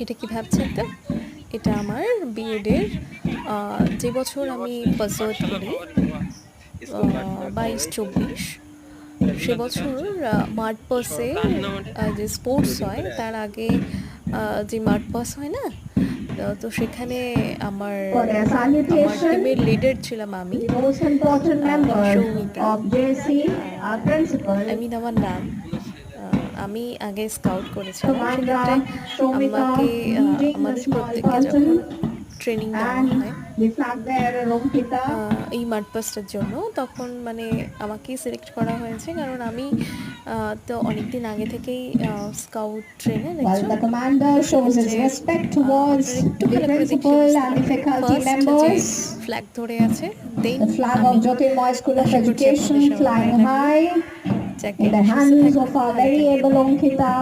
এটা কি ভাবছেন তো? এটা আমার বিএডের যে বছর আমি পাসওয়ার্ড করি 22-24 সে বছর মাঠ পাসে যে স্পোর্টস হয় তার আগে যে মাঠ পাস হয় না, তো সেখানে আমার Cordial আমার salutation টিমের লিডার ছিলাম আমি, to the most important member Soumita. of JC, our principal, আমিন আমার নাম। আমি আগে স্কাউট করেছিলাম, Commander সেক্ষেত্রে Shomika আমাকে leading the আমাদের small প্রত্যেককে curtain যখন ট্রেনিং দেওয়া and হয় the flag bearer Ronkita. এই মাড পাসটার জন্য, তখন মানে আমাকেই সিলেক্ট করা হয়েছে, কারণ আমি তো অনেক দিন আগে থেকেই স্কাউট ট্রেনের While একজন। the commander shows his respect towards আপনারা একটু the ভালো করে দেখলে principal বুঝতে and the পারবেন, faculty ফার্স্ট যে members, ফ্ল্যাগ ধরে আছে, দেন the flag আমি। of Jyotirmoy School of আশা করছি Education আপনাদের সবার flying ভালো লাগবে। high যাকে in the সুস্থ hands থাকবেন, of our ভালো very থাকবেন। able Ankita.